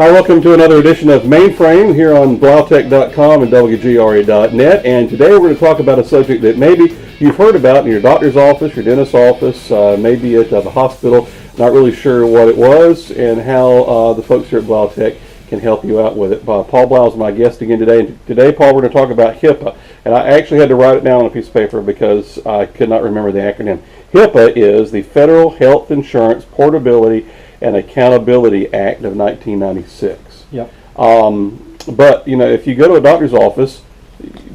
Hi, welcome to another edition of Mainframe here on blowtech.com and WGRA.net. And today we're going to talk about a subject that maybe you've heard about in your doctor's office, your dentist's office, maybe at the hospital, not really sure what it was, and how the folks here at Blowtech can help you out with it. Paul Blau is my guest again today. And today, Paul, we're going to talk about HIPPA. And I actually had to write it down on a piece of paper because I could not remember the acronym. HIPPA is the Federal Health Insurance Portability and Accountability Act of 1996. Yep. But you know, if you go to a doctor's office,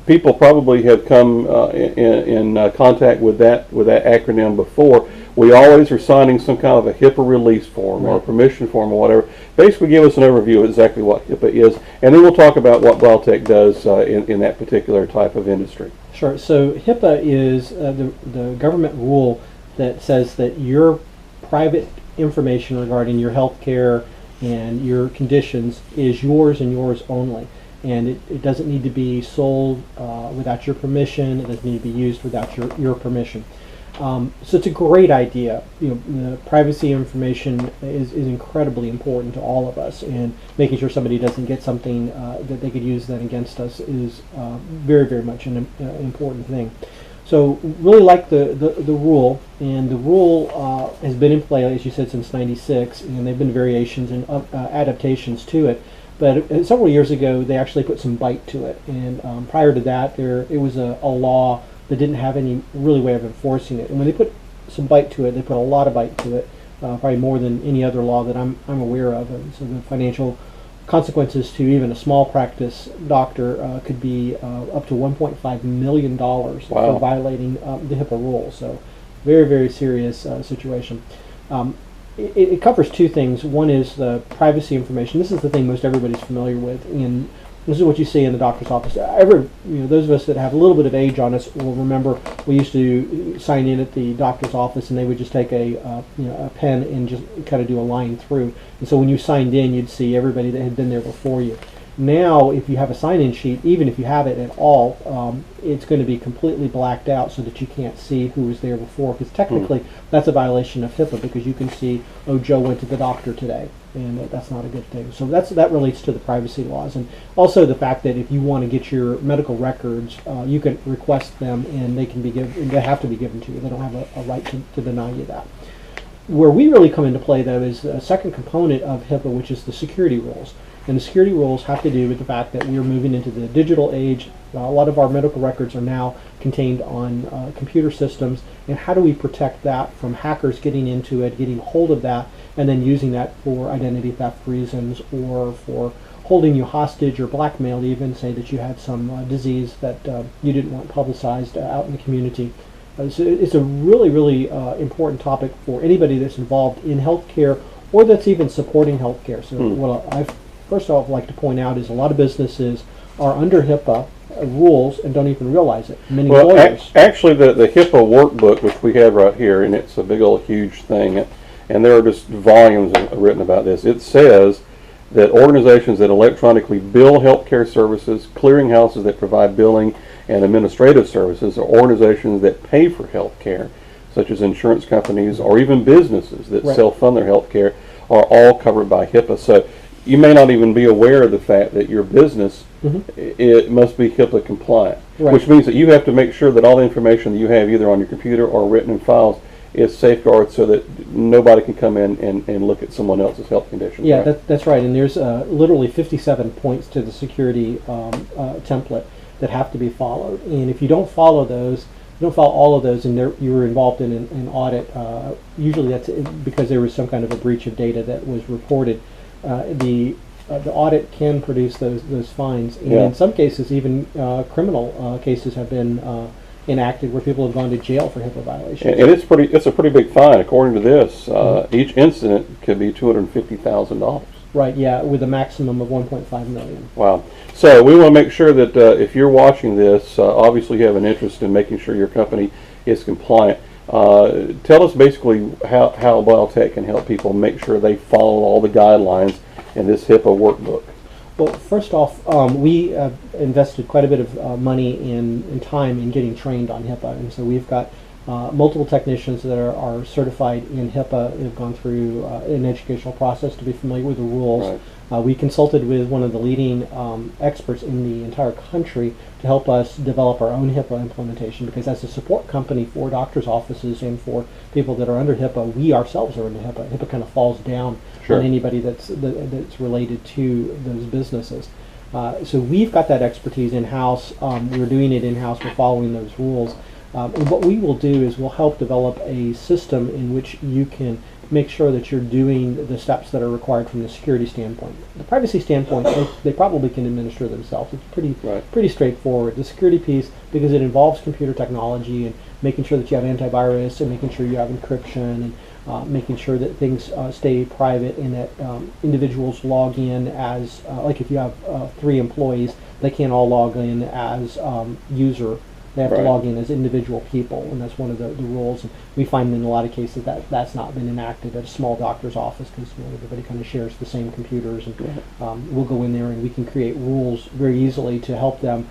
people probably have come in contact with that acronym before. We always are signing some kind of a HIPAA release form or a permission form or whatever. Basically, give us an overview of exactly what HIPAA is, and then we'll talk about what Blowtech does in that particular type of industry. Sure. So HIPAA is the government rule that says that your private information regarding your health care and your conditions is yours and yours only. And it doesn't need to be sold without your permission. It doesn't need to be used without your permission. So it's a great idea. You know, the privacy information is incredibly important to all of us, and making sure somebody doesn't get something that they could use then against us is very, very much an important thing. So really like the rule, and the rule has been in play, as you said, since '96, and there have been variations and adaptations to it. But several years ago, they actually put some bite to it, and prior to that, it was a law that didn't have any really way of enforcing it. And when they put some bite to it, they put a lot of bite to it, probably more than any other law that I'm aware of. And so the financial consequences to even a small practice doctor could be up to $1.5 million for violating the HIPAA rule. So very, very serious situation. It covers two things. One is the privacy information. This is the thing most everybody's familiar with, and this is what you see in the doctor's office. Those of us that have a little bit of age on us will remember we used to sign in at the doctor's office, and they would just take a pen and just kind of do a line through. And so when you signed in, you'd see everybody that had been there before you. Now, if you have a sign-in sheet, even if you have it at all, it's going to be completely blacked out so that you can't see who was there before. Because technically, that's a violation of HIPAA, because you can see, oh, Joe went to the doctor today, and that's not a good thing. So that relates to the privacy laws, and also the fact that if you want to get your medical records, you can request them, and they can be given. They have to be given to you. They don't have a right to deny you that. Where we really come into play, though, is a second component of HIPAA, which is the security rules. And the security rules have to do with the fact that we are moving into the digital age. A lot of our medical records are now contained on computer systems, and how do we protect that from hackers getting into it, getting hold of that, and then using that for identity theft reasons, or for holding you hostage, or blackmail, even say that you had some disease that you didn't want publicized out in the community. So it's a really, really important topic for anybody that's involved in healthcare or that's even supporting healthcare. So what I first off like to point out is a lot of businesses are under HIPAA rules and don't even realize it. Many lawyers. Actually, the HIPAA workbook, which we have right here, and it's a big old huge thing, and there are just volumes written about this. It says that organizations that electronically bill healthcare services, clearinghouses that provide billing and administrative services, or organizations that pay for healthcare, such as insurance companies or even businesses that self-fund their healthcare, are all covered by HIPAA. So you may not even be aware of the fact that your business it must be HIPAA compliant, which means that you have to make sure that all the information that you have, either on your computer or written in files, is safeguarded so that nobody can come in and look at someone else's health condition. Yeah, that's right. And there's literally 57 points to the security template that have to be followed. And if you don't follow those, you don't follow all of those, and you were involved in an audit, usually that's because there was some kind of a breach of data that was reported. The audit can produce those fines, and in some cases, even criminal cases have been enacted where people have gone to jail for HIPAA violations. And it's a pretty big fine. According to this, each incident could be $250,000. Right. Yeah, with a maximum of 1.5 million. Wow. So we want to make sure that if you're watching this, obviously you have an interest in making sure your company is compliant. Tell us basically how Blowtech can help people make sure they follow all the guidelines in this HIPAA workbook. Well, first off, we invested quite a bit of money and time in getting trained on HIPAA, and so we've got multiple technicians that are certified in HIPAA, have gone through an educational process to be familiar with the rules. Right. We consulted with one of the leading experts in the entire country to help us develop our own HIPAA implementation, because as a support company for doctors' offices and for people that are under HIPAA, we ourselves are under HIPAA. HIPAA kind of falls down Sure. on anybody that's related to those businesses. So we've got that expertise in-house. We're doing it in-house. We're following those rules. And what we will do is we'll help develop a system in which you can make sure that you're doing the steps that are required from the security standpoint. The privacy standpoint, they probably can administer themselves. It's pretty straightforward. The security piece, because it involves computer technology and making sure that you have antivirus and making sure you have encryption and making sure that things stay private and that individuals log in as, like if you have 3 employees, they can't all log in as user. They have to Right. log in as individual people, and that's one of the rules. And we find in a lot of cases that that's not been enacted at a small doctor's office, because everybody kind of shares the same computers. And we'll go in there and we can create rules very easily to help them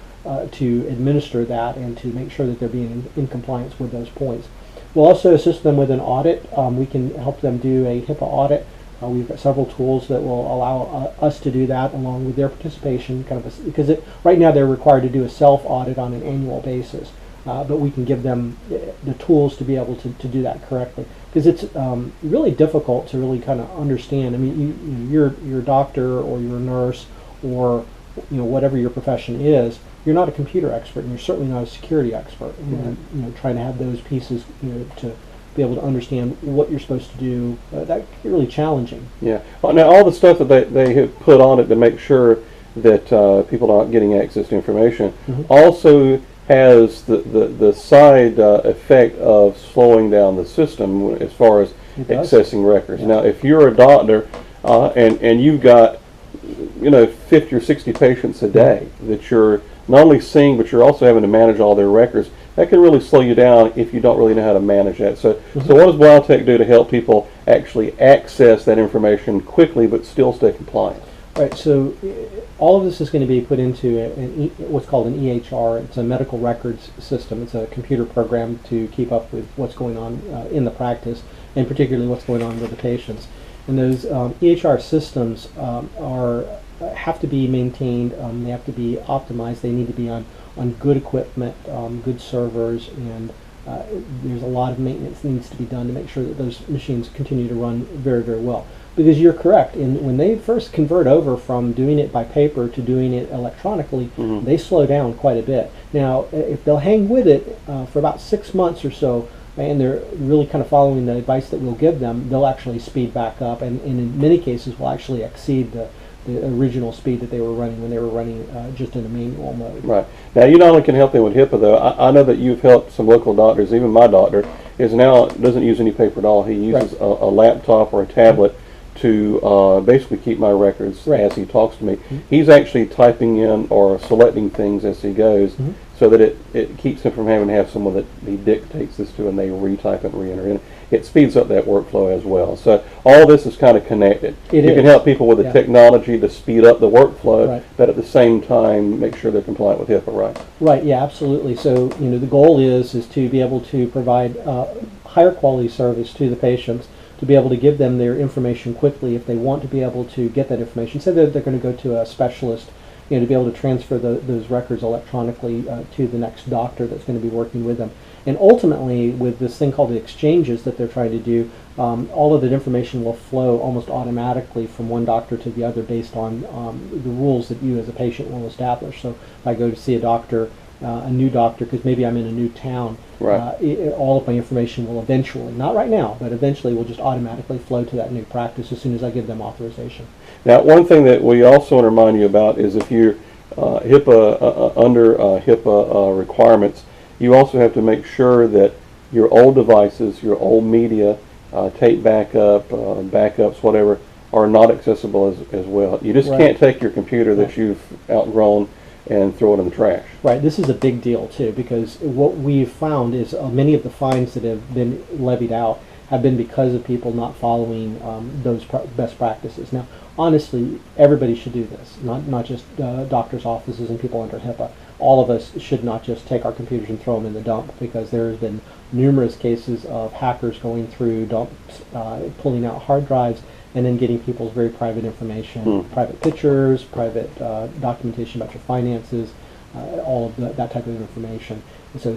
to administer that and to make sure that they're being in compliance with those points. We'll also assist them with an audit. We can help them do a HIPAA audit. We've got several tools that will allow us to do that along with their participation, because right now they're required to do a self-audit on an annual basis, but we can give them the tools to be able to do that correctly, because it's really difficult to really kind of understand. I mean, you're a doctor or you're a nurse or whatever your profession is. You're not a computer expert, and you're certainly not a security expert. And trying to have those pieces to be able to understand what you're supposed to do, that can be really challenging. Yeah. Now, all the stuff that they have put on it to make sure that people aren't getting access to information also has the side effect of slowing down the system as far as accessing records. Yeah. Now, if you're a doctor and you've got 50 or 60 patients a day that you're not only seeing, but you're also having to manage all their records, that can really slow you down if you don't really know how to manage that. So what does Biotech do to help people actually access that information quickly but still stay compliant? Right, so all of this is going to be put into what's called an EHR. It's a medical records system. It's a computer program to keep up with what's going on in the practice, and particularly what's going on with the patients. And those EHR systems have to be maintained. They have to be optimized. They need to be on good equipment, good servers, and there's a lot of maintenance that needs to be done to make sure that those machines continue to run very, very well. Because you're correct, when they first convert over from doing it by paper to doing it electronically, they slow down quite a bit. Now, if they'll hang with it for about 6 months or so, and they're really kind of following the advice that we'll give them, they'll actually speed back up, and in many cases will actually exceed the original speed that they were running when they were running just in a manual mode. Right. Now, you not only can help them with HIPAA, though. I know that you've helped some local doctors. Even my doctor doesn't use any paper at all. He uses a laptop or a tablet to basically keep my records as he talks to me. He's actually typing in or selecting things as he goes, so that it keeps him from having to have someone that he dictates this to and they retype it and re-enter in. It speeds up that workflow as well. So all this is kind of connected. You can help people with the technology to speed up the workflow, but at the same time make sure they're compliant with HIPAA, right? Right, yeah, absolutely. So, the goal is to be able to provide higher quality service to the patients, to be able to give them their information quickly if they want to be able to get that information. Say that they're going to go to a specialist, to be able to transfer those records electronically to the next doctor that's going to be working with them. And ultimately, with this thing called the exchanges that they're trying to do, all of that information will flow almost automatically from one doctor to the other based on the rules that you as a patient will establish. So if I go to see a new doctor, because maybe I'm in a new town, all of my information will eventually, not right now, but eventually will just automatically flow to that new practice as soon as I give them authorization. Now, one thing that we also want to remind you about is if you're under HIPAA requirements, you also have to make sure that your old devices, your old media, tape backups, whatever, are not accessible as well. You just can't take your computer that you've outgrown and throw it in the trash. Right. This is a big deal too, because what we've found is many of the fines that have been levied out have been because of people not following those best practices. Now, honestly, everybody should do this, not just doctors' offices and people under HIPAA. All of us should not just take our computers and throw them in the dump, because there have been numerous cases of hackers going through dumps, pulling out hard drives, and then getting people's very private information, private pictures, private documentation about your finances, all of that type of information. And so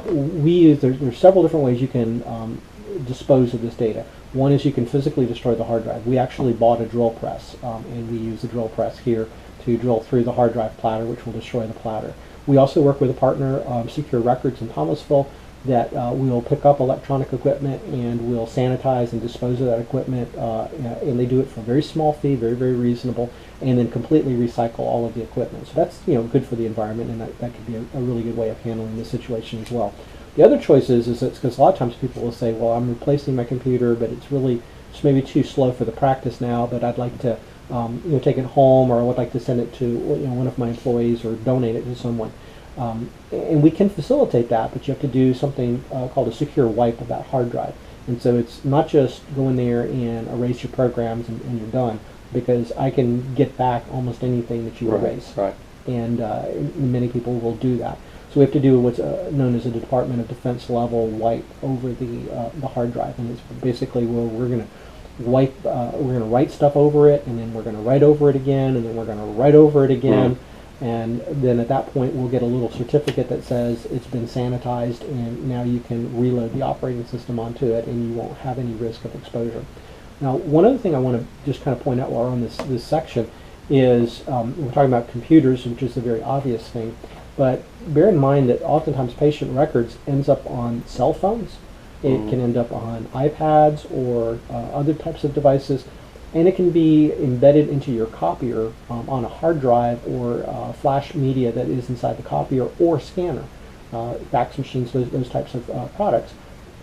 there's several different ways you can dispose of this data. One is you can physically destroy the hard drive. We actually bought a drill press, and we use the drill press here to drill through the hard drive platter, which will destroy the platter. We also work with a partner, Secure Records in Thomasville, that we'll pick up electronic equipment and we'll sanitize and dispose of that equipment, and they do it for a very small fee, very, very reasonable, and then completely recycle all of the equipment. So that's good for the environment, and that could be a really good way of handling the situation as well. The other choice is because a lot of times people will say, well, I'm replacing my computer, but it's maybe too slow for the practice now, but I'd like to take it home, or I would like to send it to one of my employees or donate it to someone. And we can facilitate that, but you have to do something called a secure wipe of that hard drive. And so it's not just go in there and erase your programs and you're done, because I can get back almost anything that you erase. Right. And many people will do that. So we have to do what's known as a Department of Defense level wipe over the hard drive, and it's basically where we're going to wipe, we're going to write stuff over it, and then we're going to write over it again, and then we're going to write over it again. And then at that point we'll get a little certificate that says it's been sanitized, and now you can reload the operating system onto it and you won't have any risk of exposure. Now, one other thing I want to just kind of point out while we're on this section is we're talking about computers, which is a very obvious thing, but bear in mind that oftentimes patient records ends up on cell phones. It can end up on iPads or other types of devices, and it can be embedded into your copier on a hard drive or flash media that is inside the copier or scanner. Fax machines, those types of products,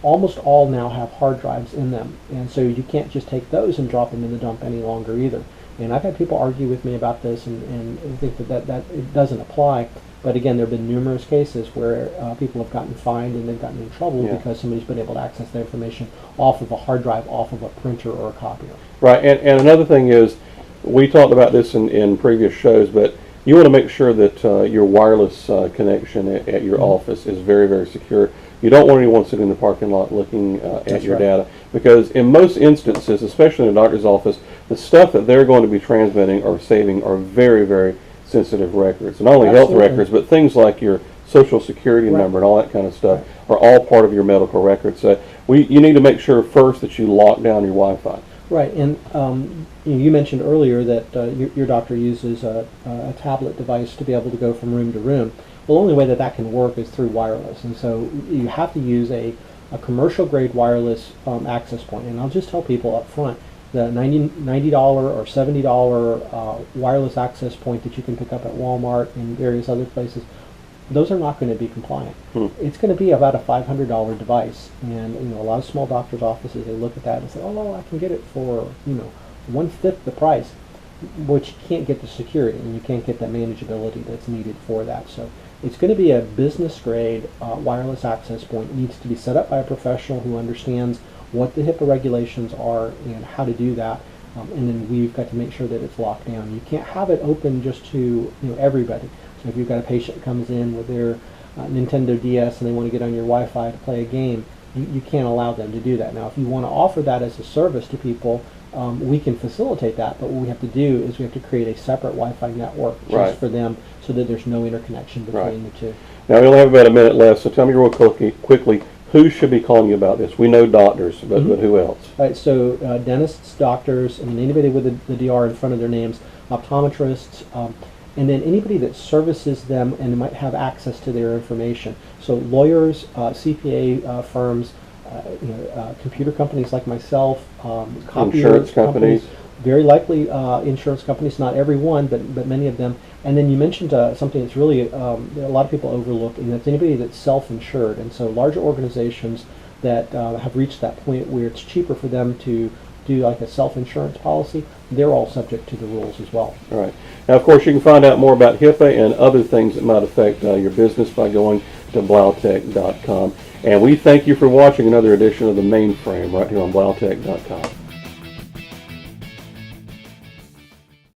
almost all now have hard drives in them, and so you can't just take those and drop them in the dump any longer either. And I've had people argue with me about this and think that it doesn't apply. But again, there have been numerous cases where people have gotten fined and they've gotten in trouble because somebody's been able to access the information off of a hard drive, off of a printer or a copier. Right, and another thing is, we talked about this in previous shows, but you want to make sure that your wireless connection at your office is very, very secure. You don't want anyone sitting in the parking lot looking at your data, because in most instances, especially in a doctor's office, the stuff that they're going to be transmitting or saving are very, very sensitive records. Not only health records, but things like your social security number and all that kind of stuff are all part of your medical records. So you need to make sure first that you lock down your Wi-Fi. Right, and you mentioned earlier that your doctor uses a tablet device to be able to go from room to room. Well, the only way that can work is through wireless, and so you have to use a commercial-grade wireless access point. And I'll just tell people up front, the $90 or $70 wireless access point that you can pick up at Walmart and various other places, those are not going to be compliant. It's going to be about a $500 device, and a lot of small doctors' offices, they look at that and say, "Oh, I can get it for 1/5 the price," but you can't get the security and you can't get that manageability that's needed for that. So it's going to be a business-grade wireless access point. It needs to be set up by a professional who understands what the HIPAA regulations are and how to do that, and then we've got to make sure that it's locked down. You can't have it open just to everybody. So if you've got a patient that comes in with their Nintendo DS and they want to get on your Wi-Fi to play a game, you can't allow them to do that. Now, if you want to offer that as a service to people, we can facilitate that, but what we have to do is we have to create a separate Wi-Fi network just for them, so that there's no interconnection between the two. Now, we only have about a minute left, so tell me real quickly, who should be calling you about this? We know doctors, but who else? Right, so dentists, doctors, anybody with the DR in front of their names, optometrists, and then anybody that services them and might have access to their information. So lawyers, CPA firms, computer companies like myself, insurance companies. Very likely insurance companies, not every one, but many of them. And then you mentioned something that's really a lot of people overlook, and that's anybody that's self-insured. And so larger organizations that have reached that point where it's cheaper for them to do like a self-insurance policy, they're all subject to the rules as well. All right. Now, of course, you can find out more about HIPAA and other things that might affect your business by going to blautech.com. And we thank you for watching another edition of The Mainframe right here on biotech.com.